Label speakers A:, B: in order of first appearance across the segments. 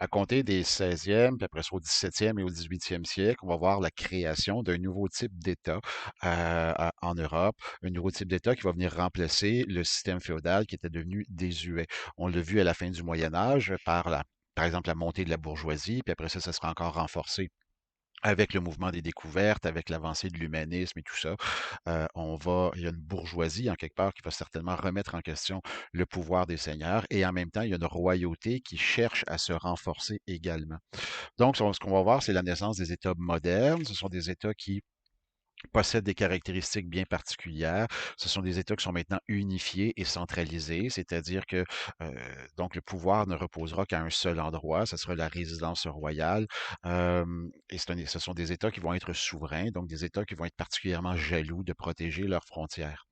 A: À compter des 16e, puis après ça au 17e et au 18e siècle, on va voir la création d'un nouveau type d'État en Europe, un nouveau type d'État qui va venir remplacer le système féodal qui était devenu désuet. On l'a vu à la fin du Moyen Âge par exemple, la montée de la bourgeoisie, puis après ça sera encore renforcé avec le mouvement des découvertes, avec l'avancée de l'humanisme et tout ça. Il y a une bourgeoisie, en quelque part, qui va certainement remettre en question le pouvoir des seigneurs, et en même temps, il y a une royauté qui cherche à se renforcer également. Donc, ce qu'on va voir, c'est la naissance des États modernes. Ce sont des États qui possèdent des caractéristiques bien particulières. Ce sont des États qui sont maintenant unifiés et centralisés, c'est-à-dire que donc le pouvoir ne reposera qu'à un seul endroit, ce sera la résidence royale. Et ce sont des États qui vont être souverains, donc des États qui vont être particulièrement jaloux de protéger leurs frontières.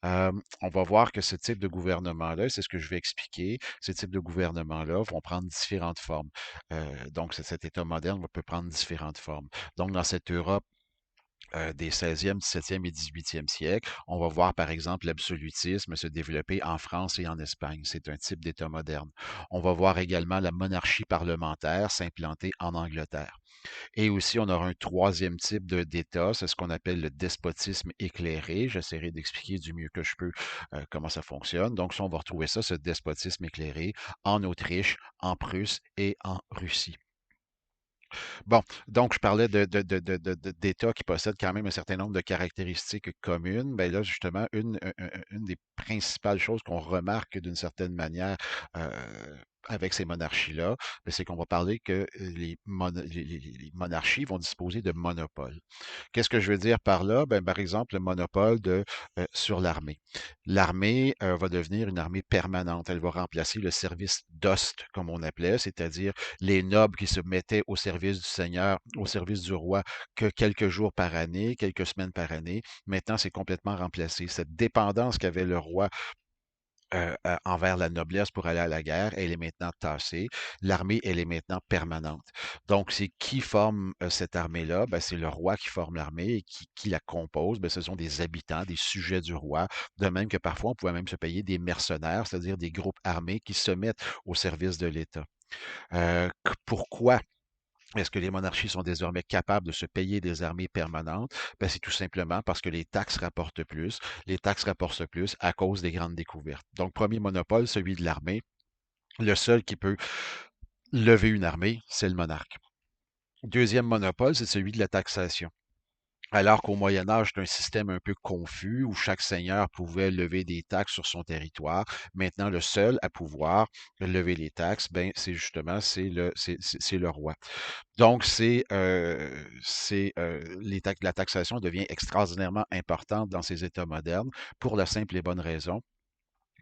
A: Euh, on va voir que ce type de gouvernement-là, c'est ce que je vais expliquer, ce type de gouvernement-là vont prendre différentes formes. Donc, cet État moderne peut prendre différentes formes. Donc, dans cette Europe des 16e, 17e et 18e siècles. On va voir, par exemple, l'absolutisme se développer en France et en Espagne. C'est un type d'État moderne. On va voir également la monarchie parlementaire s'implanter en Angleterre. Et aussi, on aura un troisième type d'État, c'est ce qu'on appelle le despotisme éclairé. J'essaierai d'expliquer du mieux que je peux comment ça fonctionne. Donc, ça, on va retrouver ça, ce despotisme éclairé, en Autriche, en Prusse et en Russie. Bon, donc je parlais d'États qui possèdent quand même un certain nombre de caractéristiques communes. Ben là, justement, une des principales choses qu'on remarque d'une certaine manière euh, avec ces monarchies-là, ben, c'est qu'on va parler que les monarchies vont disposer de monopoles. Qu'est-ce que je veux dire par là? Ben, par exemple, le monopole sur l'armée. L'armée va devenir une armée permanente. Elle va remplacer le service d'ost, comme on appelait, c'est-à-dire les nobles qui se mettaient au service du Seigneur, au service du roi, que quelques jours par année, quelques semaines par année. Maintenant, c'est complètement remplacé. Cette dépendance qu'avait le roi envers la noblesse pour aller à la guerre, elle est maintenant tassée. L'armée, elle est maintenant permanente. Donc, c'est qui forme cette armée-là? Ben, c'est le roi qui forme l'armée et qui la compose. Ben, ce sont des habitants, des sujets du roi. De même que parfois, on pouvait même se payer des mercenaires, c'est-à-dire des groupes armés qui se mettent au service de l'État. Pourquoi est-ce que les monarchies sont désormais capables de se payer des armées permanentes? Ben, c'est tout simplement parce que les taxes rapportent plus. Les taxes rapportent plus à cause des grandes découvertes. Donc, premier monopole, celui de l'armée. Le seul qui peut lever une armée, c'est le monarque. Deuxième monopole, c'est celui de la taxation. Alors qu'au Moyen Âge, c'est un système un peu confus où chaque seigneur pouvait lever des taxes sur son territoire. Maintenant, le seul à pouvoir lever les taxes, ben, c'est justement c'est le roi. Donc, la taxation devient extraordinairement importante dans ces États modernes pour la simple et bonne raison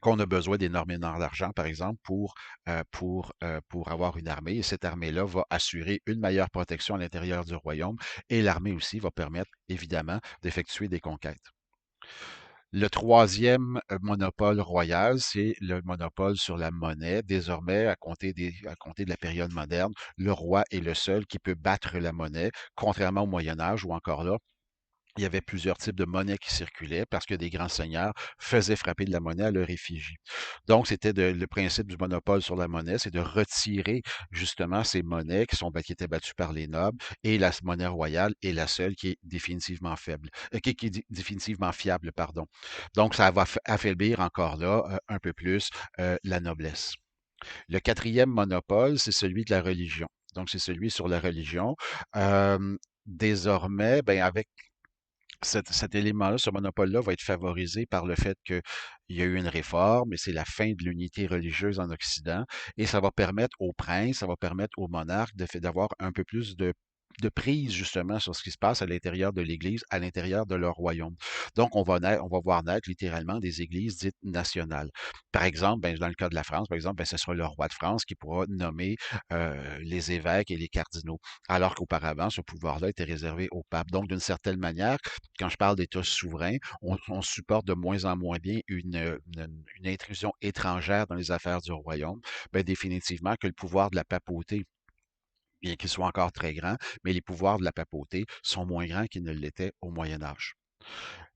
A: qu'on a besoin d'énormément d'argent, par exemple, pour avoir une armée. Et cette armée-là va assurer une meilleure protection à l'intérieur du royaume. Et l'armée aussi va permettre, évidemment, d'effectuer des conquêtes. Le troisième monopole royal, c'est le monopole sur la monnaie. Désormais, à compter de la période moderne, le roi est le seul qui peut battre la monnaie, contrairement au Moyen Âge où encore là, il y avait plusieurs types de monnaies qui circulaient parce que des grands seigneurs faisaient frapper de la monnaie à leur effigie. Donc, le principe du monopole sur la monnaie, c'est de retirer justement ces monnaies qui étaient battues par les nobles, et la monnaie royale est la seule qui est définitivement faible, qui est définitivement fiable, pardon. Donc, ça va affaiblir encore là un peu plus la noblesse. Le quatrième monopole, c'est celui de la religion. Donc, c'est celui sur la religion. Désormais, ben, avec cet élément-là, ce monopole-là va être favorisé par le fait qu'il y a eu une réforme et c'est la fin de l'unité religieuse en Occident. Et ça va permettre aux princes, ça va permettre aux monarques d'avoir un peu plus de prise justement sur ce qui se passe à l'intérieur de l'Église, à l'intérieur de leur royaume. Donc, on va voir naître littéralement des églises dites nationales. Par exemple, ben, dans le cas de la France, par exemple, ben, ce sera le roi de France qui pourra nommer les évêques et les cardinaux, alors qu'auparavant, ce pouvoir-là était réservé au pape. Donc, d'une certaine manière, quand je parle d'État souverain, on supporte de moins en moins bien une intrusion étrangère dans les affaires du royaume. Ben, définitivement que le pouvoir de la papauté, bien qu'il soit encore très grand, mais les pouvoirs de la papauté sont moins grands qu'ils ne l'étaient au Moyen Âge.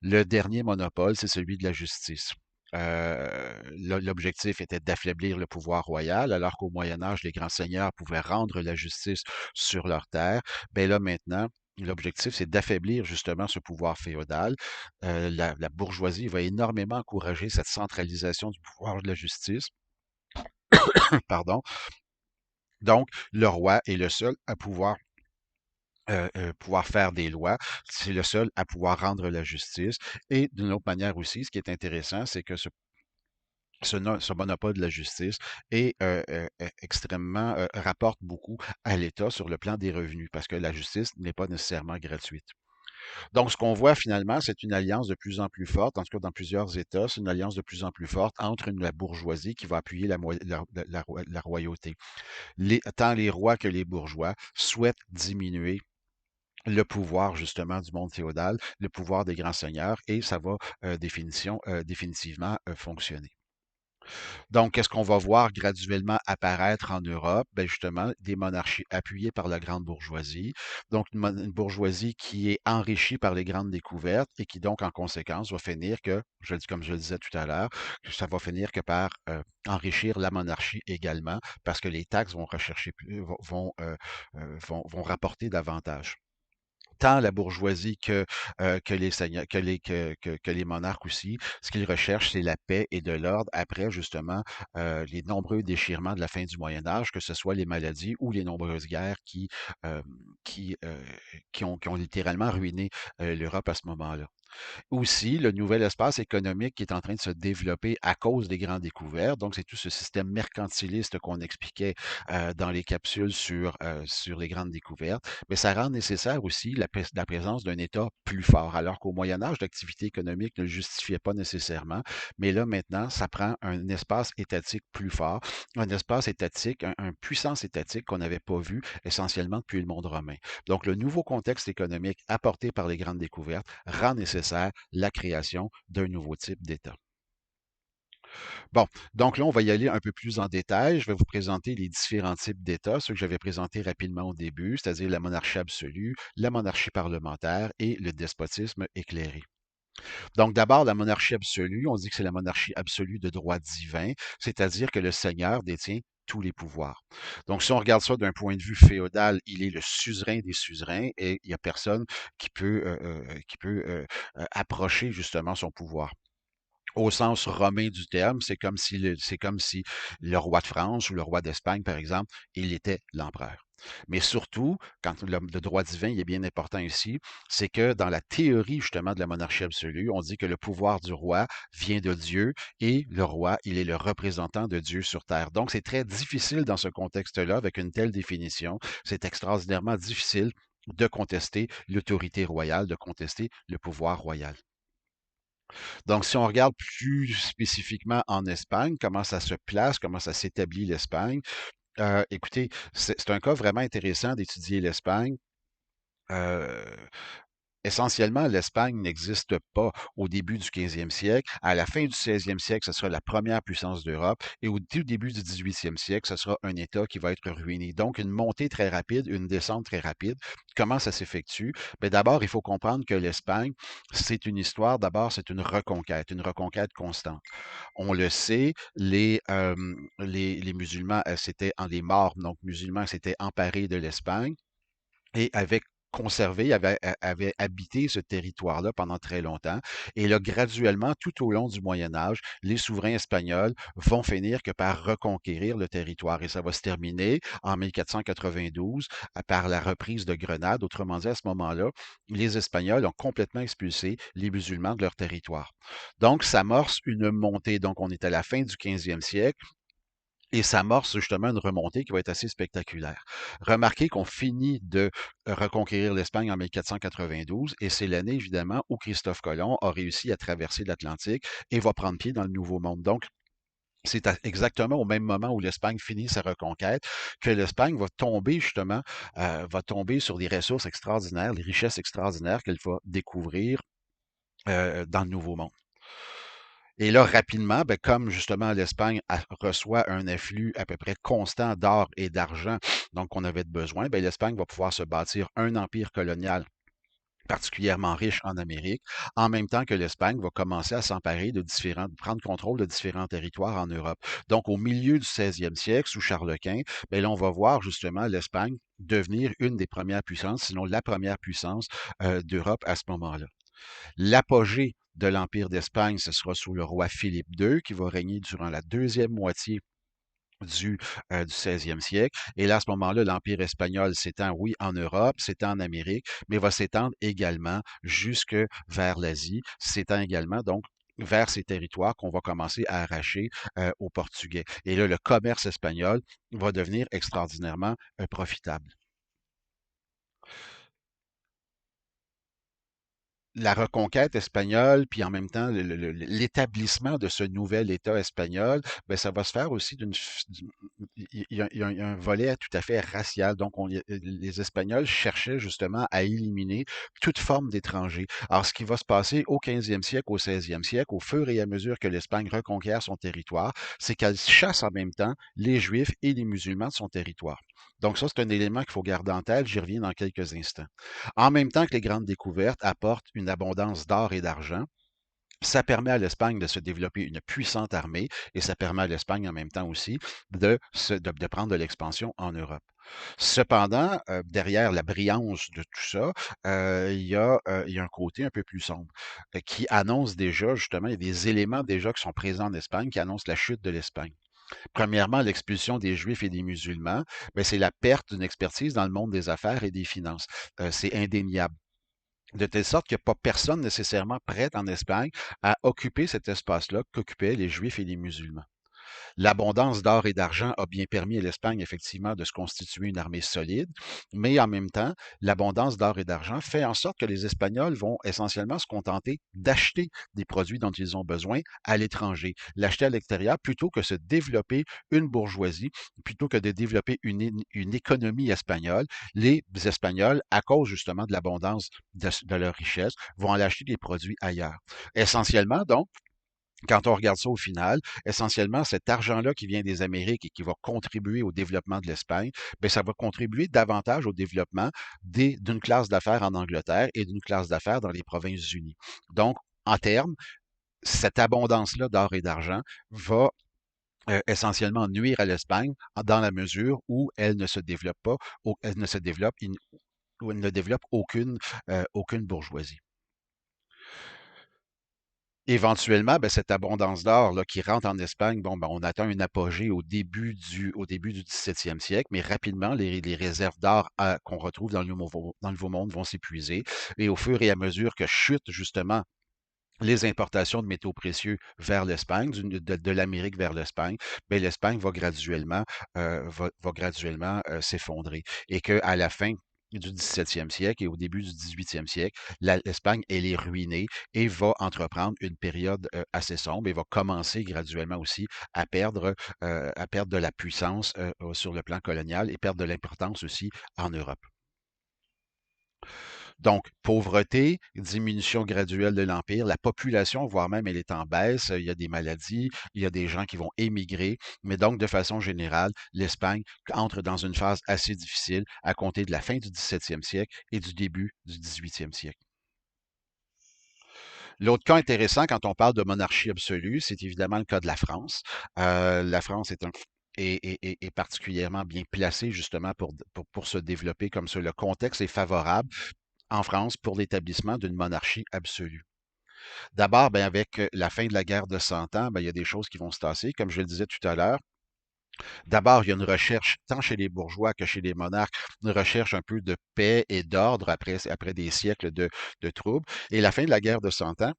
A: Le dernier monopole, c'est celui de la justice. L'objectif était d'affaiblir le pouvoir royal, alors qu'au Moyen Âge, les grands seigneurs pouvaient rendre la justice sur leurs terres. Ben là, maintenant, l'objectif, c'est d'affaiblir justement ce pouvoir féodal. La bourgeoisie va énormément encourager cette centralisation du pouvoir de la justice. Pardon. Donc, le roi est le seul à pouvoir faire des lois. C'est le seul à pouvoir rendre la justice. Et d'une autre manière aussi, ce qui est intéressant, c'est que ce monopole de la justice est extrêmement rapporte beaucoup à l'État sur le plan des revenus, parce que la justice n'est pas nécessairement gratuite. Donc, ce qu'on voit finalement, c'est une alliance de plus en plus forte, en tout cas dans plusieurs États, c'est une alliance de plus en plus forte entre la bourgeoisie qui va appuyer la royauté. Tant les rois que les bourgeois souhaitent diminuer le pouvoir justement du monde féodal, le pouvoir des grands seigneurs, et ça va définitivement fonctionner. Donc, qu'est-ce qu'on va voir graduellement apparaître en Europe? Ben justement, des monarchies appuyées par la grande bourgeoisie. Donc, une bourgeoisie qui est enrichie par les grandes découvertes et qui donc, en conséquence, va finir que, comme je le disais tout à l'heure, que ça va finir que par enrichir la monarchie également, parce que les taxes vont rechercher plus, vont rapporter davantage tant la bourgeoisie que les seigneurs, que les monarques aussi, ce qu'ils recherchent, c'est la paix et de l'ordre après, justement, les nombreux déchirements de la fin du Moyen Âge, que ce soit les maladies ou les nombreuses guerres euh, qui, euh, qui ont littéralement ruiné l'Europe à ce moment-là. Aussi, le nouvel espace économique qui est en train de se développer à cause des grandes découvertes. Donc, c'est tout ce système mercantiliste qu'on expliquait dans les capsules sur les grandes découvertes. Mais ça rend nécessaire aussi la présence d'un État plus fort. Alors qu'au Moyen Âge, l'activité économique ne le justifiait pas nécessairement. Mais là, maintenant, ça prend un espace étatique plus fort, un espace étatique, un puissance étatique qu'on n'avait pas vu essentiellement depuis le monde romain. Donc, le nouveau contexte économique apporté par les grandes découvertes rend nécessaire la création d'un nouveau type d'État. Bon, donc là, on va y aller un peu plus en détail. Je vais vous présenter les différents types d'États, ceux que j'avais présentés rapidement au début, c'est-à-dire la monarchie absolue, la monarchie parlementaire et le despotisme éclairé. Donc d'abord, la monarchie absolue, on dit que c'est la monarchie absolue de droit divin, c'est-à-dire que le seigneur détient tous les pouvoirs. Donc, si on regarde ça d'un point de vue féodal, il est le suzerain des suzerains et il n'y a personne qui peut approcher justement son pouvoir. Au sens romain du terme, c'est comme si le roi de France ou le roi d'Espagne, par exemple, il était l'empereur. Mais surtout, quand le droit divin il est bien important ici, c'est que dans la théorie justement de la monarchie absolue, on dit que le pouvoir du roi vient de Dieu et le roi, il est le représentant de Dieu sur terre. Donc, c'est très difficile dans ce contexte-là, avec une telle définition, c'est extraordinairement difficile de contester l'autorité royale, de contester le pouvoir royal. Donc, si on regarde plus spécifiquement en Espagne, comment ça se place, comment ça s'établit l'Espagne, écoutez, c'est un cas vraiment intéressant d'étudier l'Espagne. Euh, Essentiellement, l'Espagne n'existe pas au début du 15e siècle. À la fin du 16e siècle, ce sera la première puissance d'Europe. Et au tout début du 18e siècle, ce sera un État qui va être ruiné. Donc, une montée très rapide, une descente très rapide. Comment ça s'effectue? Bien, d'abord, il faut comprendre que l'Espagne, c'est une histoire. D'abord, c'est une reconquête constante. On le sait, les musulmans, les morts, donc musulmans, s'étaient emparés de l'Espagne et avait conservé, avait habité ce territoire-là pendant très longtemps. Et là, graduellement, tout au long du Moyen Âge, les souverains espagnols vont finir que par reconquérir le territoire. Et ça va se terminer en 1492 par la reprise de Grenade. Autrement dit, à ce moment-là, les Espagnols ont complètement expulsé les musulmans de leur territoire. Donc, ça amorce une montée. Donc, on est à la fin du 15e siècle. Et ça amorce justement une remontée qui va être assez spectaculaire. Remarquez qu'on finit de reconquérir l'Espagne en 1492 et c'est l'année évidemment où Christophe Colomb a réussi à traverser l'Atlantique et va prendre pied dans le Nouveau Monde. Donc, c'est exactement au même moment où l'Espagne finit sa reconquête que l'Espagne va tomber sur des ressources extraordinaires, des richesses extraordinaires qu'elle va découvrir dans le Nouveau Monde. Et là, rapidement, ben, comme justement l'Espagne reçoit un afflux à peu près constant d'or et d'argent, donc on avait besoin, ben, l'Espagne va pouvoir se bâtir un empire colonial particulièrement riche en Amérique, en même temps que l'Espagne va commencer à s'emparer prendre contrôle de différents territoires en Europe. Donc, au milieu du 16e siècle, sous Charles Quint, ben là, on va voir justement l'Espagne devenir une des premières puissances, sinon la première puissance d'Europe à ce moment-là. L'apogée de l'Empire d'Espagne, ce sera sous le roi Philippe II, qui va régner durant la deuxième moitié du 16e siècle. Et là, à ce moment-là, l'Empire espagnol s'étend, oui, en Europe, s'étend en Amérique, mais va s'étendre également jusque vers l'Asie, s'étend également, donc, vers ces territoires qu'on va commencer à arracher aux Portugais. Et là, le commerce espagnol va devenir extraordinairement profitable. La reconquête espagnole, puis en même temps l'établissement de ce nouvel État espagnol, ben, ça va se faire aussi il y a un volet tout à fait racial. Donc, les Espagnols cherchaient justement à éliminer toute forme d'étranger. Alors, ce qui va se passer au 15e siècle, au 16e siècle, au fur et à mesure que l'Espagne reconquiert son territoire, c'est qu'elle chasse en même temps les Juifs et les musulmans de son territoire. Donc, ça, c'est un élément qu'il faut garder en tête. J'y reviens dans quelques instants. En même temps que les grandes découvertes apportent une abondance d'or et d'argent, ça permet à l'Espagne de se développer une puissante armée et ça permet à l'Espagne en même temps aussi de prendre de l'expansion en Europe. Cependant, derrière la brillance de tout ça, il y a un côté un peu plus sombre qui annonce déjà, justement, il y a des éléments déjà qui sont présents en Espagne qui annoncent la chute de l'Espagne. Premièrement, l'expulsion des Juifs et des musulmans, ben, c'est la perte d'une expertise dans le monde des affaires et des finances. C'est indéniable. De telle sorte qu'il n'y a pas personne nécessairement prêt en Espagne à occuper cet espace-là qu'occupaient les Juifs et les musulmans. L'abondance d'or et d'argent a bien permis à l'Espagne, effectivement, de se constituer une armée solide, mais en même temps, l'abondance d'or et d'argent fait en sorte que les Espagnols vont essentiellement se contenter d'acheter des produits dont ils ont besoin à l'étranger, l'acheter à l'extérieur plutôt que se développer une bourgeoisie, plutôt que de développer une économie espagnole. Les Espagnols, à cause justement de l'abondance de leur richesse, vont aller acheter des produits ailleurs. Essentiellement, donc, quand on regarde ça au final, essentiellement, cet argent-là qui vient des Amériques et qui va contribuer au développement de l'Espagne, bien, ça va contribuer davantage au développement d'une classe d'affaires en Angleterre et d'une classe d'affaires dans les Provinces-Unies. Donc, en termes, cette abondance-là d'or et d'argent va essentiellement nuire à l'Espagne dans la mesure où elle ne se développe pas, elle ne se développe, où elle ne développe aucune bourgeoisie. Éventuellement, ben, cette abondance d'or là, qui rentre en Espagne, bon, ben, on atteint un apogée au début du 17e siècle, mais rapidement, les réserves d'or qu'on retrouve dans le Nouveau Monde vont s'épuiser. Et au fur et à mesure que chutent justement les importations de métaux précieux vers l'Espagne, de l'Amérique vers l'Espagne, ben, l'Espagne va graduellement s'effondrer. Et qu'à la fin du 17e siècle et au début du 18e siècle, l'Espagne, elle est ruinée et va entreprendre une période assez sombre et va commencer graduellement aussi à perdre de la puissance sur le plan colonial et perdre de l'importance aussi en Europe. Donc, pauvreté, diminution graduelle de l'Empire, la population, voire même elle est en baisse, il y a des maladies, il y a des gens qui vont émigrer, mais donc de façon générale, l'Espagne entre dans une phase assez difficile à compter de la fin du 17e siècle et du début du 18e siècle. L'autre cas intéressant quand on parle de monarchie absolue, c'est évidemment le cas de la France. La France est particulièrement bien placée justement pour se développer comme ça. Le contexte est favorable en France pour l'établissement d'une monarchie absolue. D'abord, ben, avec la fin de la guerre de 100 ans, ben, il y a des choses qui vont se tasser. Comme je le disais tout à l'heure, d'abord, il y a une recherche, tant chez les bourgeois que chez les monarques, une recherche un peu de paix et d'ordre après des siècles de troubles. Et la fin de la guerre de 100 ans,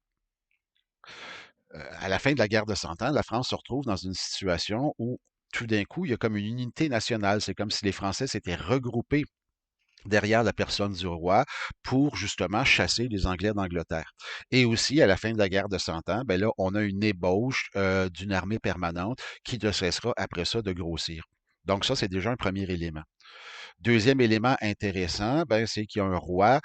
A: à la fin de la guerre de 100 ans, la France se retrouve dans une situation où tout d'un coup, il y a comme une unité nationale. C'est comme si les Français s'étaient regroupés derrière la personne du roi pour justement chasser les Anglais d'Angleterre. Et aussi, à la fin de la guerre de 100 ans, ben là, on a une ébauche d'une armée permanente qui ne cessera après ça de grossir. Donc ça, c'est déjà un premier élément. Deuxième élément intéressant, ben, c'est qu'il y a un roi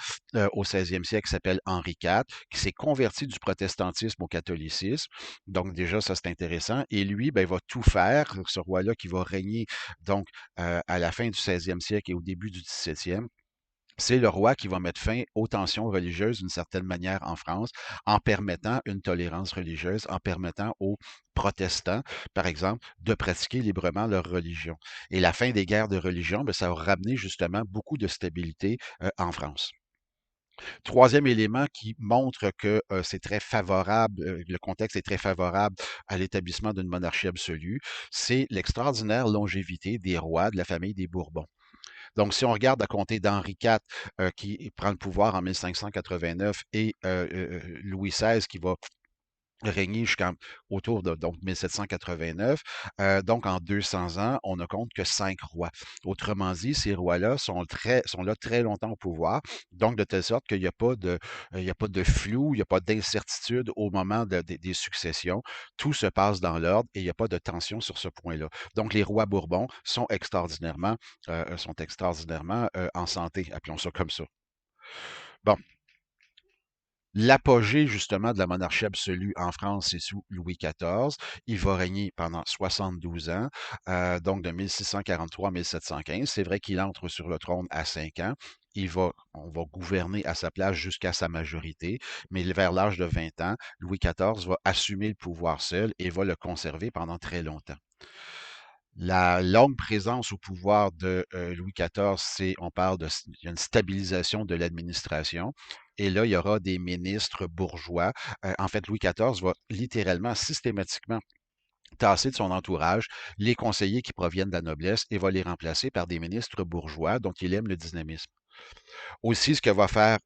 A: au 16e siècle qui s'appelle Henri IV, qui s'est converti du protestantisme au catholicisme. Donc déjà, ça c'est intéressant. Et lui, ben, il va tout faire, ce roi-là qui va régner donc à la fin du 16e siècle et au début du 17e C'est le roi qui va mettre fin aux tensions religieuses d'une certaine manière en France, en permettant une tolérance religieuse, en permettant aux protestants, par exemple, de pratiquer librement leur religion. Et la fin des guerres de religion, ben, ça a ramené justement beaucoup de stabilité en France. Troisième élément qui montre que c'est très favorable, le contexte est très favorable à l'établissement d'une monarchie absolue, c'est l'extraordinaire longévité des rois de la famille des Bourbons. Donc, si on regarde à compter d'Henri IV, qui prend le pouvoir en 1589, et Louis XVI, qui va régner jusqu'à autour de donc 1789. Donc, en 200 ans, on ne compte que 5 rois. Autrement dit, ces rois-là sont là très longtemps au pouvoir, donc de telle sorte qu'il n'y a pas de, il y a pas de flou, il n'y a pas d'incertitude au moment des successions. Tout se passe dans l'ordre et il n'y a pas de tension sur ce point-là. Donc, les rois Bourbons sont extraordinairement en santé, appelons ça comme ça. Bon, l'apogée, justement, de la monarchie absolue en France, c'est sous Louis XIV. Il va régner pendant 72 ans, donc de 1643 à 1715. C'est vrai qu'il entre sur le trône à 5 ans. On va gouverner à sa place jusqu'à sa majorité, mais vers l'âge de 20 ans, Louis XIV va assumer le pouvoir seul et va le conserver pendant très longtemps. La longue présence au pouvoir de Louis XIV, on parle il y a une stabilisation de l'administration. Et là, il y aura des ministres bourgeois. En fait, Louis XIV va littéralement, systématiquement tasser de son entourage les conseillers qui proviennent de la noblesse et va les remplacer par des ministres bourgeois dont il aime le dynamisme. Aussi, ce que va faire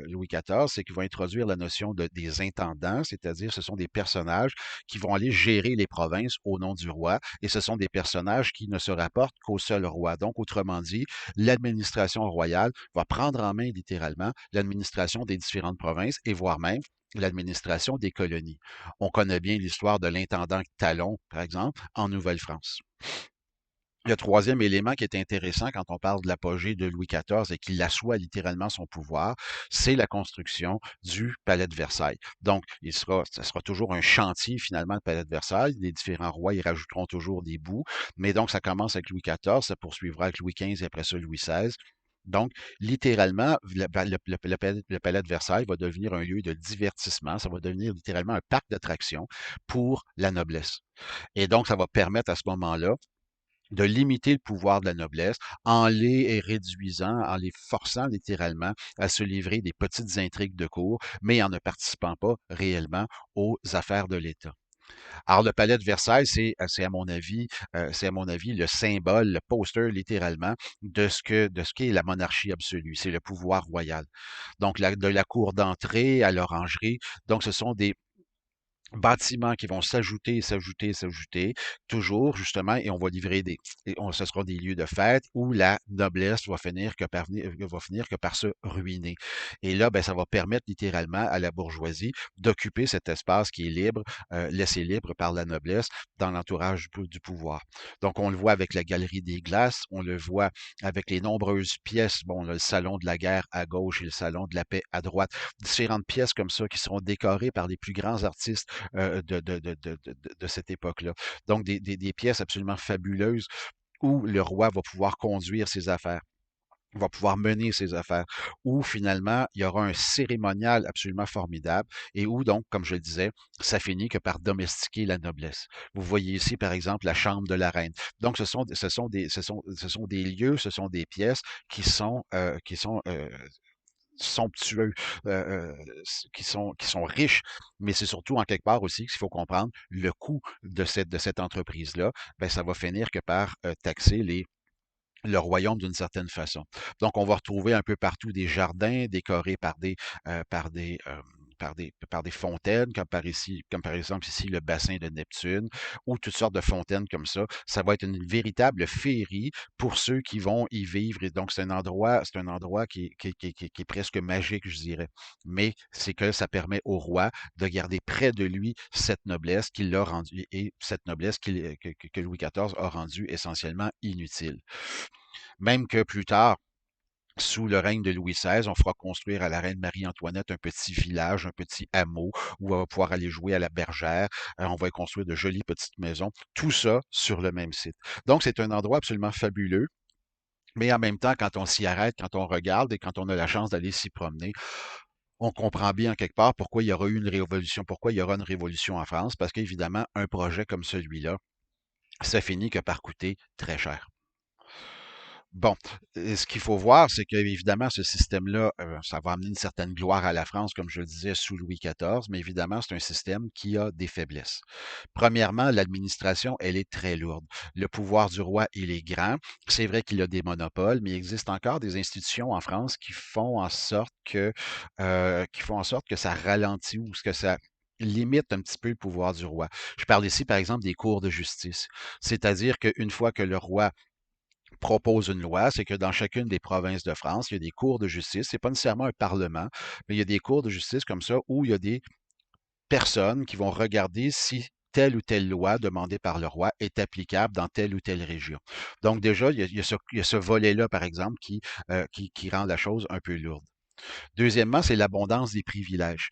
A: Louis XIV, c'est qu'il va introduire la notion des intendants, c'est-à-dire ce sont des personnages qui vont aller gérer les provinces au nom du roi, et ce sont des personnages qui ne se rapportent qu'au seul roi. Donc, autrement dit, l'administration royale va prendre en main littéralement l'administration des différentes provinces et voire même l'administration des colonies. On connaît bien l'histoire de l'intendant Talon, par exemple, en Nouvelle-France. Le troisième élément qui est intéressant quand on parle de l'apogée de Louis XIV et qu'il assoit littéralement son pouvoir, c'est la construction du Palais de Versailles. Donc, ça sera toujours un chantier finalement, le Palais de Versailles. Les différents rois y rajouteront toujours des bouts. Mais donc, ça commence avec Louis XIV, ça poursuivra avec Louis XV et après ça Louis XVI. Donc, littéralement, le Palais de Versailles va devenir un lieu de divertissement. Ça va devenir littéralement un parc d'attractions pour la noblesse. Et donc, ça va permettre à ce moment-là de limiter le pouvoir de la noblesse en les réduisant, en les forçant littéralement à se livrer des petites intrigues de cour, mais en ne participant pas réellement aux affaires de l'État. Alors, le palais de Versailles, c'est à mon avis le symbole, le poster littéralement de ce qu'est la monarchie absolue. C'est le pouvoir royal. Donc, de la cour d'entrée à l'orangerie. Donc, ce sont des bâtiments qui vont s'ajouter, s'ajouter, s'ajouter, toujours justement, et on va livrer ce sera des lieux de fête où la noblesse va finir que par se ruiner. Et là, ben, ça va permettre littéralement à la bourgeoisie d'occuper cet espace qui est libre, laissé libre par la noblesse dans l'entourage du pouvoir. Donc, on le voit avec la galerie des glaces, on le voit avec les nombreuses pièces, bon, le salon de la guerre à gauche et le salon de la paix à droite, différentes pièces comme ça qui seront décorées par les plus grands artistes de cette époque-là. Donc, des pièces absolument fabuleuses où le roi va pouvoir conduire ses affaires, va pouvoir mener ses affaires, où finalement, il y aura un cérémonial absolument formidable et où donc, comme je le disais, ça finit que par domestiquer la noblesse. Vous voyez ici, par exemple, la chambre de la reine. Donc, ce sont des lieux, ce sont des pièces qui sont somptueux, qui sont riches, mais c'est surtout en quelque part aussi qu'il faut comprendre le coût de cette entreprise-là, ben, ça va finir que par taxer le royaume d'une certaine façon. Donc, on va retrouver un peu partout des jardins décorés euh, par des, euh, par des fontaines, comme par exemple ici le bassin de Neptune, ou toutes sortes de fontaines comme ça. Ça va être une véritable féerie pour ceux qui vont y vivre. Et donc, c'est un endroit qui est presque magique, je dirais. Mais c'est que ça permet au roi de garder près de lui cette noblesse qu'il a rendue et cette noblesse que Louis XIV a rendue essentiellement inutile. Même que plus tard, sous le règne de Louis XVI, on fera construire à la reine Marie-Antoinette un petit village, un petit hameau où elle va pouvoir aller jouer à la bergère. On va y construire de jolies petites maisons. Tout ça sur le même site. Donc, c'est un endroit absolument fabuleux Mais en même temps, quand on s'y arrête, quand on regarde et quand on a la chance d'aller s'y promener, on comprend bien quelque part pourquoi il y aura eu une révolution, pourquoi il y aura une révolution en France, parce qu'évidemment, un projet comme celui-là, ça finit que par coûter très cher. Bon, ce qu'il faut voir, c'est qu'évidemment, ce système-là, ça va amener une certaine gloire à la France, comme je le disais, sous Louis XIV, mais évidemment, c'est un système qui a des faiblesses. Premièrement, l'administration, elle est très lourde. Le pouvoir du roi, il est grand. C'est vrai qu'il a des monopoles, mais il existe encore des institutions en France qui font en sorte que ça ralentit ou que ça limite un petit peu le pouvoir du roi. Je parle ici, par exemple, des cours de justice. C'est-à-dire qu'une fois que le roi propose une loi, c'est que dans chacune des provinces de France, il y a des cours de justice. C'est pas nécessairement un parlement, mais il y a des cours de justice comme ça où il y a des personnes qui vont regarder si telle ou telle loi demandée par le roi est applicable dans telle ou telle région. Donc déjà, il y a ce volet-là, par exemple, qui rend la chose un peu lourde. Deuxièmement, c'est l'abondance des privilèges.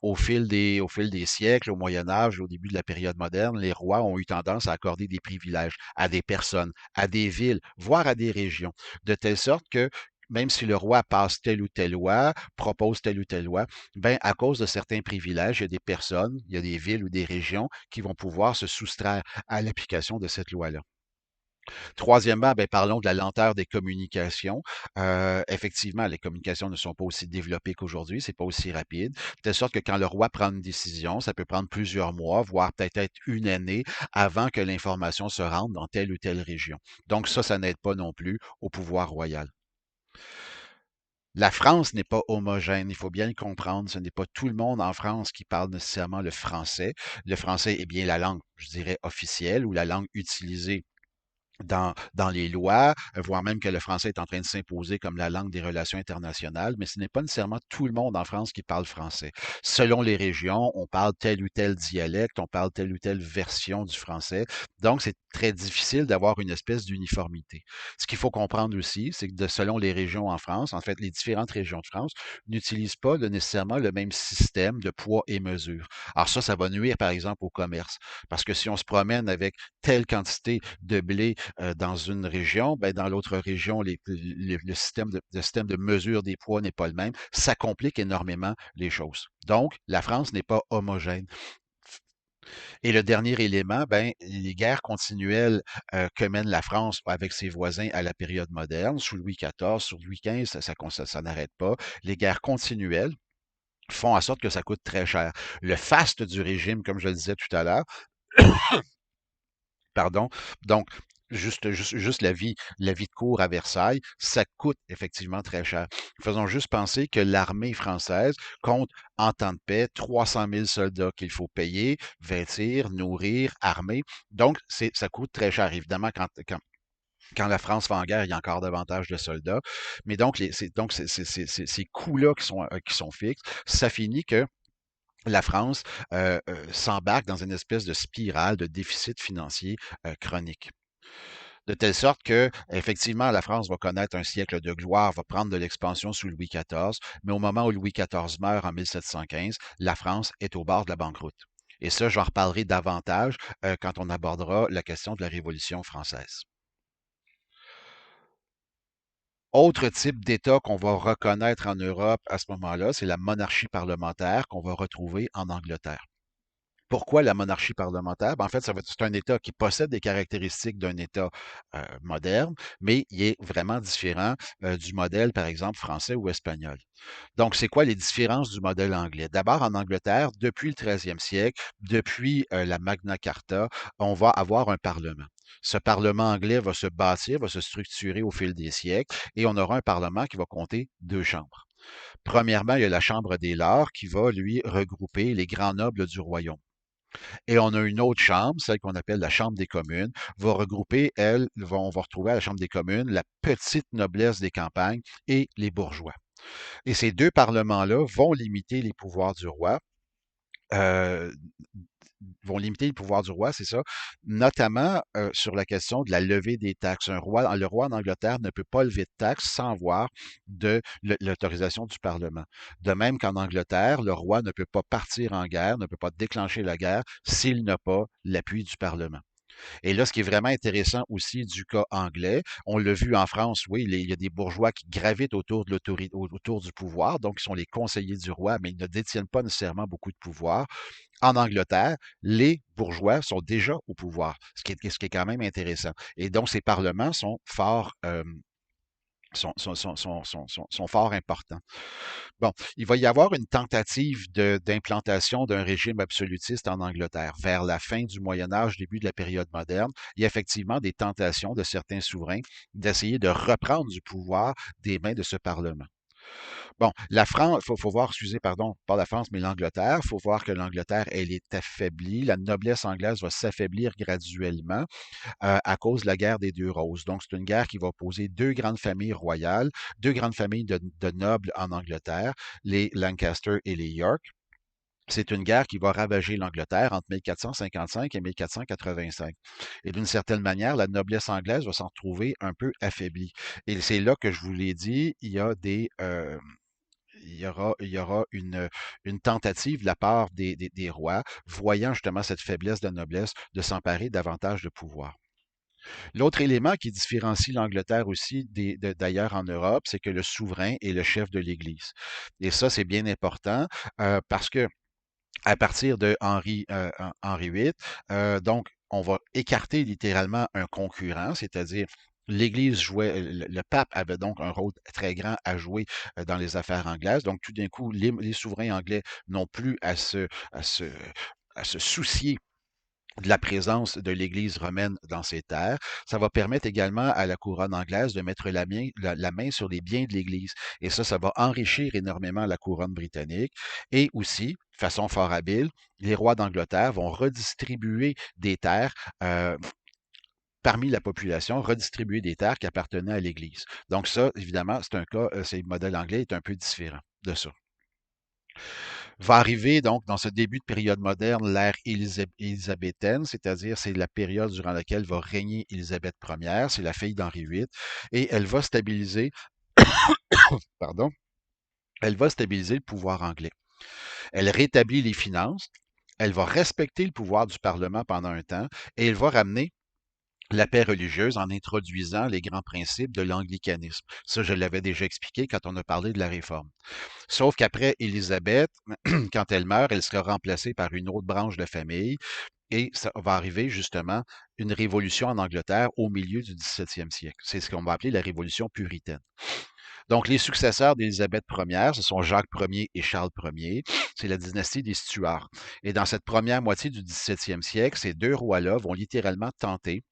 A: Au fil des siècles, au Moyen Âge, au début de la période moderne, les rois ont eu tendance à accorder des privilèges à des personnes, à des villes, voire à des régions, de telle sorte que même si le roi passe telle ou telle loi, propose telle ou telle loi, ben, à cause de certains privilèges, il y a des personnes, il y a des villes ou des régions qui vont pouvoir se soustraire à l'application de cette loi-là. Troisièmement, ben, parlons de la lenteur des communications. Effectivement, les communications ne sont pas aussi développées qu'aujourd'hui, c'est pas aussi rapide, de telle sorte que quand le roi prend une décision, ça peut prendre plusieurs mois, voire peut-être une année avant que l'information se rende dans telle ou telle région. Donc ça n'aide pas non plus au pouvoir royal. La France n'est pas homogène, il faut bien le comprendre. Ce n'est pas tout le monde en France qui parle nécessairement le français. Le français est bien la langue, je dirais, officielle ou la langue utilisée dans les lois, voire même que le français est en train de s'imposer comme la langue des relations internationales, mais ce n'est pas nécessairement tout le monde en France qui parle français. Selon les régions, on parle tel ou tel dialecte, on parle telle ou telle version du français. Donc, c'est très difficile d'avoir une espèce d'uniformité. Ce qu'il faut comprendre aussi, c'est que selon les régions en France, en fait, les différentes régions de France n'utilisent pas nécessairement le même système de poids et mesure. Alors ça va nuire, par exemple, au commerce. Parce que si on se promène avec telle quantité de blé dans une région, ben, dans l'autre région, le système de mesure des poids n'est pas le même. Ça complique énormément les choses. Donc, la France n'est pas homogène. Et le dernier élément, ben, les guerres continuelles que mène la France avec ses voisins à la période moderne, sous Louis XIV, sous Louis XV, ça n'arrête pas. Les guerres continuelles font en sorte que ça coûte très cher. Le faste du régime, comme je le disais tout à l'heure, pardon. Donc, juste la vie de cour à Versailles, ça coûte effectivement très cher. Faisons juste penser que l'armée française compte en temps de paix 300 000 soldats qu'il faut payer, vêtir, nourrir, armer. Donc, ça coûte très cher. Évidemment, quand la France va en guerre, il y a encore davantage de soldats. Mais donc, ces coûts-là qui sont fixes, ça finit que la France s'embarque dans une espèce de spirale de déficit financier chronique. De telle sorte que, effectivement, la France va connaître un siècle de gloire, va prendre de l'expansion sous Louis XIV, mais au moment où Louis XIV meurt en 1715, la France est au bord de la banqueroute. Et ça, j'en reparlerai davantage quand on abordera la question de la Révolution française. Autre type d'État qu'on va reconnaître en Europe à ce moment-là, c'est la monarchie parlementaire qu'on va retrouver en Angleterre. Pourquoi la monarchie parlementaire? Ben, en fait, c'est un État qui possède des caractéristiques d'un État moderne, mais il est vraiment différent du modèle, par exemple, français ou espagnol. Donc, c'est quoi les différences du modèle anglais? D'abord, en Angleterre, depuis le 13e siècle, depuis la Magna Carta, on va avoir un Parlement. Ce Parlement anglais va se bâtir, va se structurer au fil des siècles, et on aura un Parlement qui va compter deux chambres. Premièrement, il y a la Chambre des Lords qui va, lui, regrouper les grands nobles du royaume. Et on a une autre chambre, celle qu'on appelle la Chambre des communes, va regrouper, on va retrouver à la Chambre des communes la petite noblesse des campagnes et les bourgeois. Et ces deux parlements-là euh, vont limiter les pouvoirs du roi, c'est ça, notamment sur la question de la levée des taxes. Le roi en Angleterre ne peut pas lever de taxes sans avoir de l'autorisation du Parlement. De même qu'en Angleterre, le roi ne peut pas partir en guerre, ne peut pas déclencher la guerre s'il n'a pas l'appui du Parlement. Et là, ce qui est vraiment intéressant aussi du cas anglais, on l'a vu en France, oui, il y a des bourgeois qui gravitent autour de autour du pouvoir, donc ils sont les conseillers du roi, mais ils ne détiennent pas nécessairement beaucoup de pouvoir. En Angleterre, les bourgeois sont déjà au pouvoir, ce qui est quand même intéressant. Et donc, ces parlements sont fort, sont fort importants. Bon, il va y avoir une tentative d'implantation d'un régime absolutiste en Angleterre. Vers la fin du Moyen Âge, début de la période moderne, il y a effectivement des tentations de certains souverains d'essayer de reprendre du pouvoir des mains de ce Parlement. Bon, la France, faut voir, excusez, pardon, pas la France, mais l'Angleterre. Il faut voir que l'Angleterre, elle est affaiblie. La noblesse anglaise va s'affaiblir graduellement à cause de la guerre des Deux Roses. Donc, c'est une guerre qui va opposer deux grandes familles royales, deux grandes familles de nobles en Angleterre, les Lancaster et les York. C'est une guerre qui va ravager l'Angleterre entre 1455 et 1485. Et d'une certaine manière, la noblesse anglaise va s'en retrouver un peu affaiblie. Et c'est là que je vous l'ai dit, il y aura une tentative de la part des rois, voyant justement cette faiblesse de la noblesse, de s'emparer davantage de pouvoir. L'autre élément qui différencie l'Angleterre aussi d'ailleurs en Europe, c'est que le souverain est le chef de l'Église. Et ça, c'est bien important parce que à partir de Henri VIII, donc, on va écarter littéralement un concurrent, c'est-à-dire l'Église jouait, le pape avait donc un rôle très grand à jouer dans les affaires anglaises. Donc, tout d'un coup, les souverains anglais n'ont plus à se, à se soucier de la présence de l'Église romaine dans ces terres. Ça va permettre également à la couronne anglaise de mettre la main sur les biens de l'Église. Et ça va enrichir énormément la couronne britannique. Et aussi, de façon fort habile, les rois d'Angleterre vont redistribuer des terres parmi la population, redistribuer des terres qui appartenaient à l'Église. Donc ça, évidemment, c'est un cas, c'est le modèle anglais est un peu différent de ça. Va arriver donc dans ce début de période moderne l'ère élisabéthaine, c'est-à-dire c'est la période durant laquelle va régner Élisabeth Ier, c'est la fille d'Henri VIII, et elle va stabiliser, pardon, elle va stabiliser le pouvoir anglais. Elle rétablit les finances, elle va respecter le pouvoir du Parlement pendant un temps, et elle va ramener la paix religieuse en introduisant les grands principes de l'anglicanisme. Ça, je l'avais déjà expliqué quand on a parlé de la réforme. Sauf qu'après Élisabeth, quand elle meurt, elle sera remplacée par une autre branche de famille et ça va arriver justement une révolution en Angleterre au milieu du 17e siècle. C'est ce qu'on va appeler la révolution puritaine. Donc, les successeurs d'Élisabeth Ier, ce sont Jacques Ier et Charles Ier. C'est la dynastie des Stuarts. Et dans cette première moitié du 17e siècle, ces deux rois-là vont littéralement tenter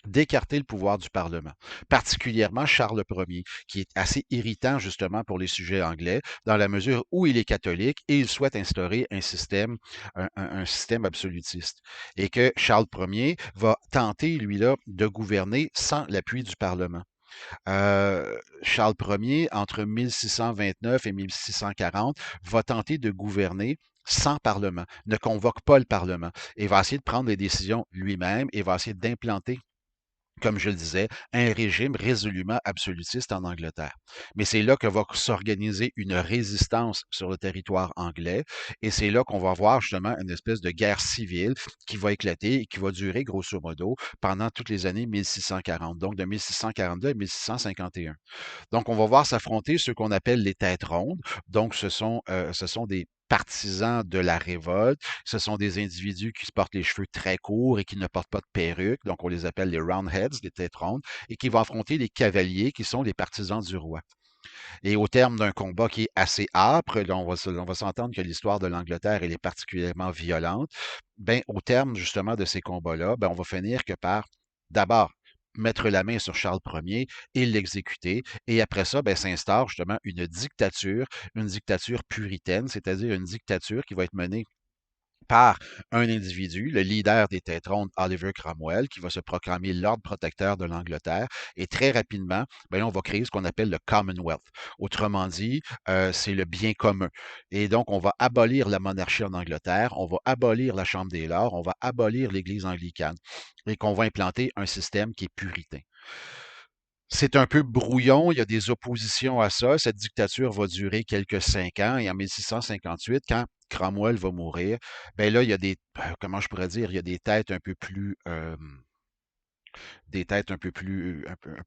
A: d'écarter le pouvoir du Parlement, particulièrement Charles Ier, qui est assez irritant justement pour les sujets anglais, dans la mesure où il est catholique et il souhaite instaurer un système absolutiste. Et que Charles Ier va tenter, lui-là, de gouverner sans l'appui du Parlement. Charles Ier, entre 1629 et 1640, va tenter de gouverner sans Parlement, ne convoque pas le Parlement et va essayer de prendre les décisions lui-même et va essayer d'implanter comme je le disais, un régime résolument absolutiste en Angleterre. Mais c'est là que va s'organiser une résistance sur le territoire anglais et c'est là qu'on va voir justement une espèce de guerre civile qui va éclater et qui va durer grosso modo pendant toutes les années 1640, donc de 1642 à 1651. Donc, on va voir s'affronter ceux qu'on appelle les têtes rondes. Donc, ce sont des partisans de la révolte. Ce sont des individus qui se portent les cheveux très courts et qui ne portent pas de perruque. Donc, on les appelle les roundheads, les têtes rondes, et qui vont affronter les cavaliers qui sont les partisans du roi. Et au terme d'un combat qui est assez âpre, là, on va s'entendre que l'histoire de l'Angleterre, elle est particulièrement violente. Ben, au terme justement de ces combats-là, ben, on va finir que par d'abord mettre la main sur Charles Ier et l'exécuter. Et après ça, ben, s'instaure justement une dictature puritaine, c'est-à-dire une dictature qui va être menée par un individu, le leader des Têtes rondes, Oliver Cromwell, qui va se proclamer l'ordre protecteur de l'Angleterre. Et très rapidement, ben, on va créer ce qu'on appelle le Commonwealth. Autrement dit, c'est le bien commun. Et donc, on va abolir la monarchie en Angleterre, on va abolir la Chambre des Lords, on va abolir l'Église anglicane et qu'on va implanter un système qui est puritain. C'est un peu brouillon, il y a des oppositions à ça. Cette dictature va durer quelques 5 ans et en 1658, quand Cromwell va mourir, ben là, il y a comment je pourrais dire, il y a des têtes un peu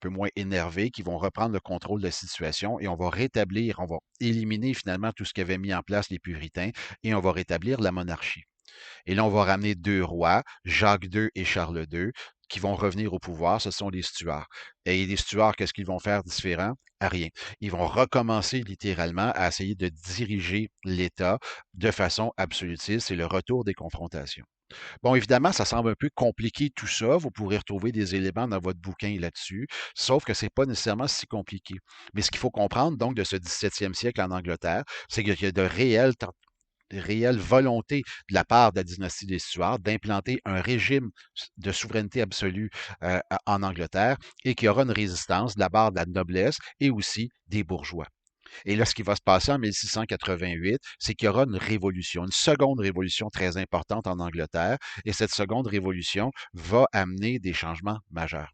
A: moins énervées qui vont reprendre le contrôle de la situation et on va rétablir, on va éliminer finalement tout ce qu'avaient mis en place les puritains et on va rétablir la monarchie. Et là, on va ramener deux rois, Jacques II et Charles II, qui vont revenir au pouvoir. Ce sont les Stuarts. Et les Stuarts, qu'est-ce qu'ils vont faire différent? À rien. Ils vont recommencer littéralement à essayer de diriger l'État de façon absolutiste. C'est le retour des confrontations. Bon, évidemment, ça semble un peu compliqué tout ça. Vous pourrez retrouver des éléments dans votre bouquin là-dessus, sauf que c'est pas nécessairement si compliqué. Mais ce qu'il faut comprendre donc de ce 17e siècle en Angleterre, c'est qu'il y a de réelle volonté de la part de la dynastie des Stuarts d'implanter un régime de souveraineté absolue en Angleterre et qu'il y aura une résistance de la part de la noblesse et aussi des bourgeois. Et là, ce qui va se passer en 1688, c'est qu'il y aura une révolution, une seconde révolution très importante en Angleterre, et cette seconde révolution va amener des changements majeurs.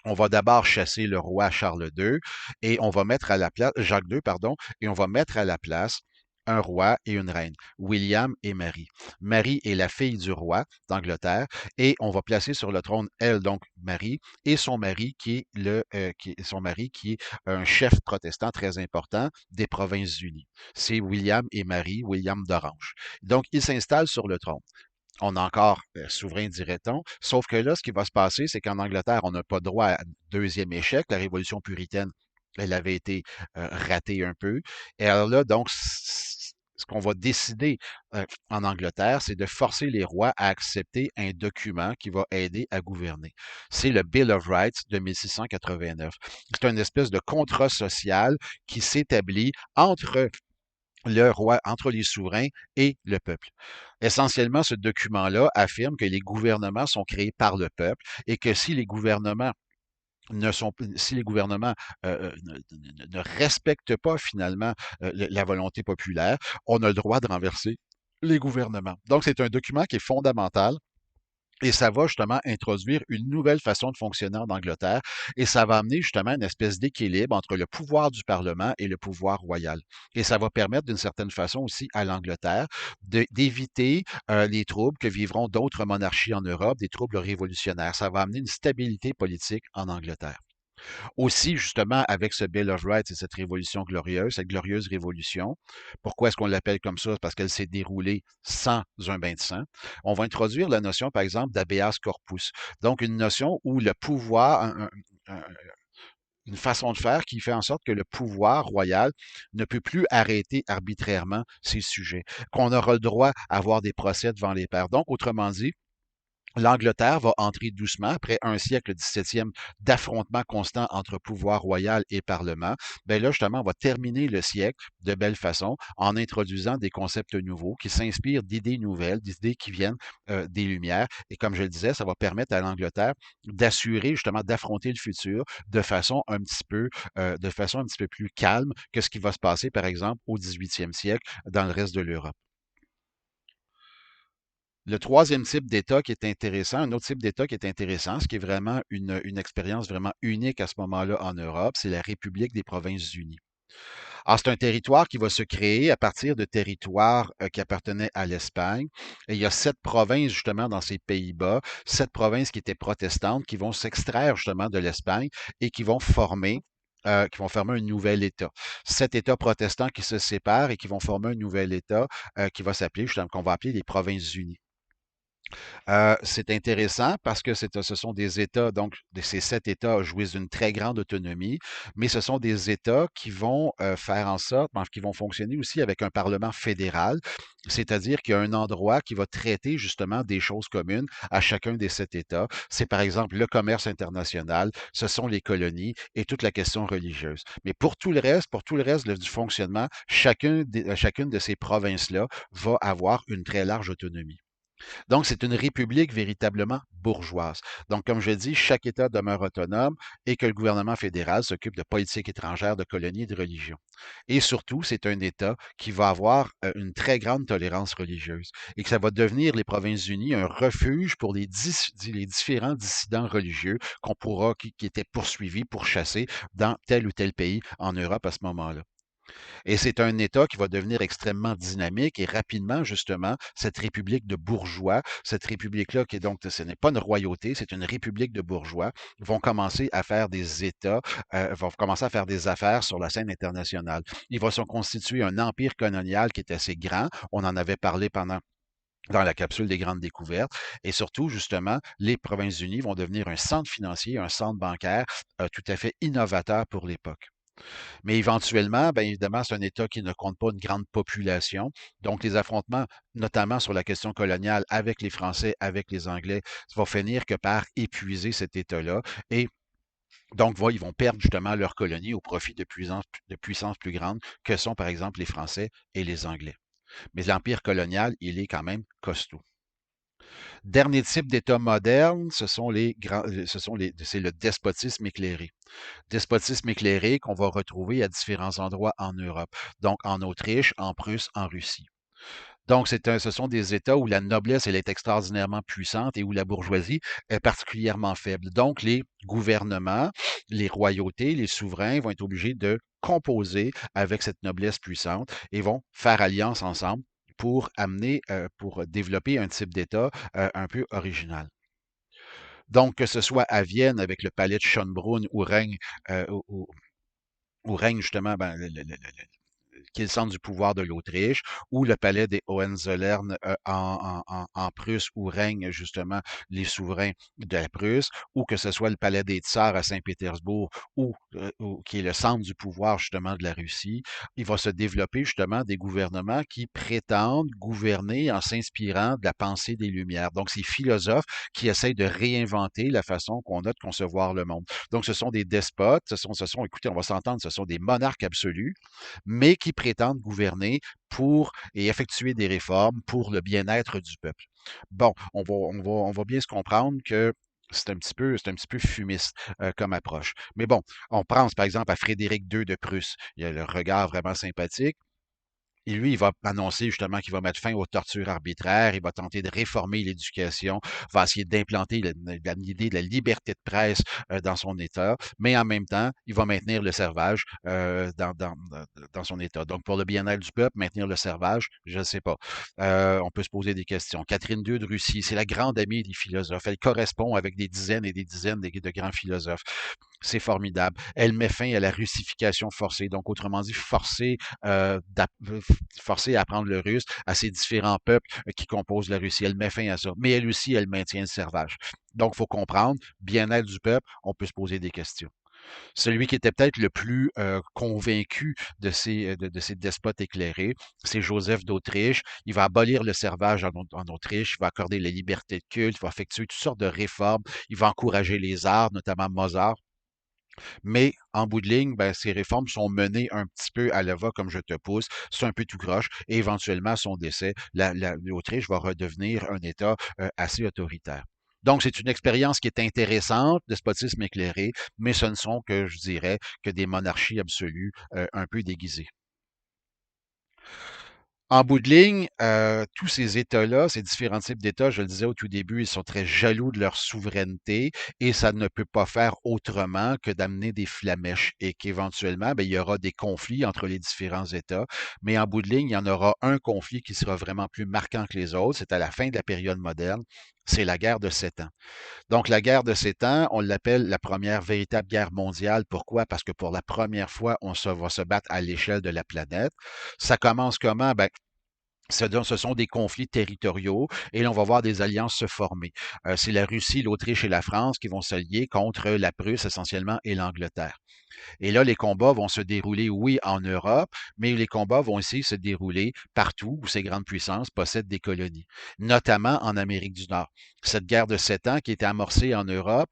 A: On va d'abord chasser le roi Charles II et on va mettre à la place, Jacques II, pardon, et on va mettre à la place un roi et une reine, William et Marie. Marie est la fille du roi d'Angleterre et on va placer sur le trône, elle, donc Marie, et son mari son mari qui est un chef protestant très important des Provinces-Unies. C'est William et Marie, William d'Orange. Donc, ils s'installent sur le trône. On a encore souverain, dirait-on. Sauf que là, ce qui va se passer, c'est qu'en Angleterre, on n'a pas droit à un deuxième échec. La révolution puritaine, elle avait été ratée un peu. Et alors là, donc, ce qu'on va décider en Angleterre, c'est de forcer les rois à accepter un document qui va aider à gouverner. C'est le Bill of Rights de 1689. C'est une espèce de contrat social qui s'établit le roi, entre les souverains et le peuple. Essentiellement, ce document-là affirme que les gouvernements sont créés par le peuple et que si les gouvernements ne respectent pas finalement la volonté populaire, on a le droit de renverser les gouvernements. Donc, c'est un document qui est fondamental et ça va justement introduire une nouvelle façon de fonctionner en Angleterre et ça va amener justement une espèce d'équilibre entre le pouvoir du Parlement et le pouvoir royal. Et ça va permettre d'une certaine façon aussi à l'Angleterre d'éviter les troubles que vivront d'autres monarchies en Europe, des troubles révolutionnaires. Ça va amener une stabilité politique en Angleterre. Aussi, justement, avec ce Bill of Rights et cette révolution glorieuse, cette glorieuse révolution, pourquoi est-ce qu'on l'appelle comme ça? Parce qu'elle s'est déroulée sans un bain de sang. On va introduire la notion, par exemple, d'habeas corpus. Donc, une notion où le pouvoir, un- une façon de faire qui fait en sorte que le pouvoir royal ne peut plus arrêter arbitrairement ses sujets, qu'on aura le droit à avoir des procès devant les pairs. Donc, autrement dit, l'Angleterre va entrer doucement, après un siècle, le 17e, d'affrontements constants entre pouvoir royal et parlement. Ben là, justement, on va terminer le siècle de belle façon en introduisant des concepts nouveaux qui s'inspirent d'idées nouvelles, d'idées qui viennent des Lumières. Et comme je le disais, ça va permettre à l'Angleterre d'assurer justement d'affronter le futur de façon un petit peu plus calme que ce qui va se passer, par exemple, au 18e siècle dans le reste de l'Europe. Le troisième type d'État qui est intéressant, un autre type d'État qui est intéressant, ce qui est vraiment une expérience vraiment unique à ce moment-là en Europe, c'est la République des Provinces-Unies. Alors, c'est un territoire qui va se créer à partir de territoires qui appartenaient à l'Espagne. Et il y a 7 provinces, justement, dans ces Pays-Bas, 7 provinces qui étaient protestantes, qui vont s'extraire, justement, de l'Espagne et qui vont former un nouvel État. 7 États protestants qui se séparent et qui vont former un nouvel État qui va s'appeler, justement, qu'on va appeler les Provinces-Unies. C'est intéressant parce que ce sont des États, donc ces 7 États jouissent d'une très grande autonomie, mais ce sont des États qui vont faire en sorte, qui vont fonctionner aussi avec un Parlement fédéral, c'est-à-dire qu'il y a un endroit qui va traiter justement des choses communes à chacun des 7 États. C'est par exemple le commerce international, ce sont les colonies et toute la question religieuse. Mais pour tout le reste du fonctionnement, chacune de ces provinces-là va avoir une très large autonomie. Donc, c'est une république véritablement bourgeoise. Donc, comme je dis, chaque État demeure autonome et que le gouvernement fédéral s'occupe de politique étrangère, de colonies et de religion. Et surtout, c'est un État qui va avoir une très grande tolérance religieuse et que ça va devenir les Provinces-Unies un refuge pour les différents dissidents religieux qui étaient poursuivis, pourchassés dans tel ou tel pays en Europe à ce moment-là. Et c'est un État qui va devenir extrêmement dynamique et rapidement, justement, cette république de bourgeois, cette république-là, qui est donc, ce n'est pas une royauté, c'est une république de bourgeois, vont commencer à faire des États, vont commencer à faire des affaires sur la scène internationale. Il va se constituer un empire colonial qui est assez grand. On en avait parlé pendant dans la capsule des grandes découvertes. Et surtout, justement, les Provinces-Unies vont devenir un centre financier, un centre bancaire tout à fait innovateur pour l'époque. Mais éventuellement, bien évidemment, c'est un État qui ne compte pas une grande population. Donc, les affrontements, notamment sur la question coloniale avec les Français, avec les Anglais, vont finir que par épuiser cet État-là. Et donc, ils vont perdre justement leur colonie au profit de puissances plus grandes que sont, par exemple, les Français et les Anglais. Mais l'empire colonial, il est quand même costaud. Dernier type d'État moderne, c'est le despotisme éclairé. Despotisme éclairé qu'on va retrouver à différents endroits en Europe, donc en Autriche, en Prusse, en Russie. Donc, ce sont des États où la noblesse elle est extraordinairement puissante et où la bourgeoisie est particulièrement faible. Donc, les gouvernements, les royautés, les souverains vont être obligés de composer avec cette noblesse puissante et vont faire alliance ensemble pour développer un type d'État un peu original. Donc, que ce soit à Vienne avec le palais de Schönbrunn euh, où, où règne justement qui est le centre du pouvoir de l'Autriche, ou le palais des Hohenzollern en Prusse, où règnent justement les souverains de la Prusse, ou que ce soit le palais des Tsars à Saint-Pétersbourg, qui est le centre du pouvoir justement de la Russie. Il va se développer justement des gouvernements qui prétendent gouverner en s'inspirant de la pensée des Lumières. Donc, ces philosophes qui essayent de réinventer la façon qu'on a de concevoir le monde. Donc, ce sont des despotes, écoutez, on va s'entendre, ce sont des monarques absolus, mais qui prétendent gouverner et effectuer des réformes pour le bien-être du peuple. Bon, on va bien se comprendre que c'est un petit peu fumiste comme approche. Mais bon, on pense par exemple à Frédéric II de Prusse. Il a le regard vraiment sympathique. Et lui, il va annoncer justement qu'il va mettre fin aux tortures arbitraires, il va tenter de réformer l'éducation, va essayer d'implanter l'idée de la liberté de presse dans son État, mais en même temps, il va maintenir le servage dans son État. Donc, pour le bien-être du peuple, maintenir le servage, je ne sais pas. On peut se poser des questions. Catherine II de Russie, c'est la grande amie des philosophes. Elle correspond avec des dizaines et des dizaines de grands philosophes. C'est formidable. Elle met fin à la russification forcée, donc autrement dit, forcée à apprendre le russe à ces différents peuples qui composent la Russie. Elle met fin à ça. Mais elle aussi, elle maintient le servage. Donc, il faut comprendre, bien-être du peuple, on peut se poser des questions. Celui qui était peut-être le plus convaincu de ces despotes éclairés, c'est Joseph d'Autriche. Il va abolir le servage en Autriche, il va accorder la liberté de culte, il va effectuer toutes sortes de réformes, il va encourager les arts, notamment Mozart. Mais en bout de ligne, ben, ces réformes sont menées un petit peu à la va comme je te pousse, c'est un peu tout croche, et éventuellement, à son décès, l'Autriche va redevenir un État assez autoritaire. Donc, c'est une expérience qui est intéressante, despotisme éclairé, mais ce ne sont que, je dirais, que des monarchies absolues un peu déguisées. En bout de ligne, tous ces États-là, ces différents types d'États, je le disais au tout début, ils sont très jaloux de leur souveraineté et ça ne peut pas faire autrement que d'amener des flamèches et qu'éventuellement, ben, il y aura des conflits entre les différents États. Mais en bout de ligne, il y en aura un conflit qui sera vraiment plus marquant que les autres. C'est à la fin de la période moderne. C'est la guerre de 7 ans. Donc, la guerre de 7 ans, on l'appelle la première véritable guerre mondiale. Pourquoi? Parce que pour la première fois, va se battre à l'échelle de la planète. Ça commence comment? Ben, ce sont des conflits territoriaux et là, on va voir des alliances se former. C'est la Russie, l'Autriche et la France qui vont s'allier contre la Prusse essentiellement et l'Angleterre. Et là, les combats vont se dérouler, oui, en Europe, mais les combats vont aussi se dérouler partout où ces grandes puissances possèdent des colonies, notamment en Amérique du Nord. Cette guerre de 7 ans qui était amorcée en Europe,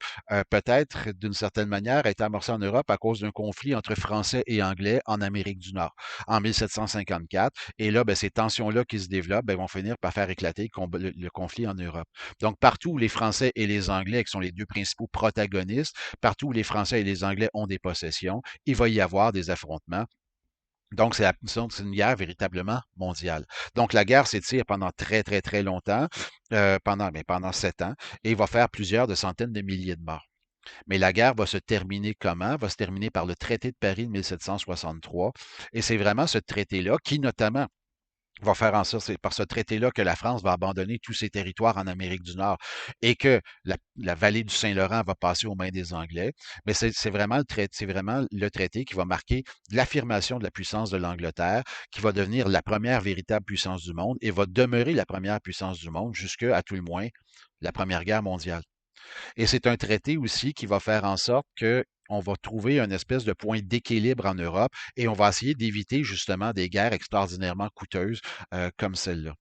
A: peut-être d'une certaine manière, a été amorcée en Europe à cause d'un conflit entre Français et Anglais en Amérique du Nord en 1754. Et là, ben, ces tensions-là guerre-là qui se développe, ben, vont finir par faire éclater le conflit en Europe. Donc, partout où les Français et les Anglais, qui sont les deux principaux protagonistes, partout où les Français et les Anglais ont des possessions, il va y avoir des affrontements. Donc, c'est une guerre véritablement mondiale. Donc, la guerre s'étire pendant très, très, très longtemps, pendant 7 ans, et il va faire plusieurs de centaines de milliers de morts. Mais la guerre va se terminer comment? Va se terminer par le traité de Paris de 1763. Et c'est vraiment ce traité-là qui, notamment, va faire en sorte, c'est par ce traité-là que la France va abandonner tous ses territoires en Amérique du Nord et que la vallée du Saint-Laurent va passer aux mains des Anglais. Mais c'est vraiment le traité qui va marquer l'affirmation de la puissance de l'Angleterre, qui va devenir la première véritable puissance du monde et va demeurer la première puissance du monde jusqu'à, à tout le moins, la Première Guerre mondiale. Et c'est un traité aussi qui va faire en sorte que on va trouver une espèce de point d'équilibre en Europe et on va essayer d'éviter justement des guerres extraordinairement coûteuses comme celle-là.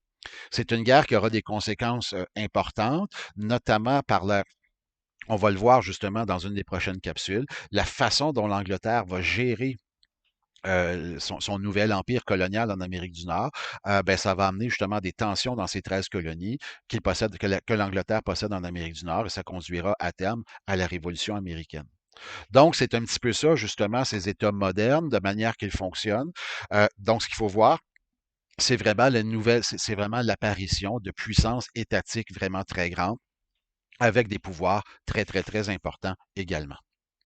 A: C'est une guerre qui aura des conséquences importantes, notamment on va le voir justement dans une des prochaines capsules, la façon dont l'Angleterre va gérer son nouvel empire colonial en Amérique du Nord, ben, ça va amener justement des tensions dans ces 13 colonies que l'Angleterre possède en Amérique du Nord et ça conduira à terme à la Révolution américaine. Donc, c'est un petit peu ça, justement, ces États modernes, de manière qu'ils fonctionnent. Donc, ce qu'il faut voir, c'est vraiment l'apparition de puissances étatiques vraiment très grandes, avec des pouvoirs très, très, très importants également.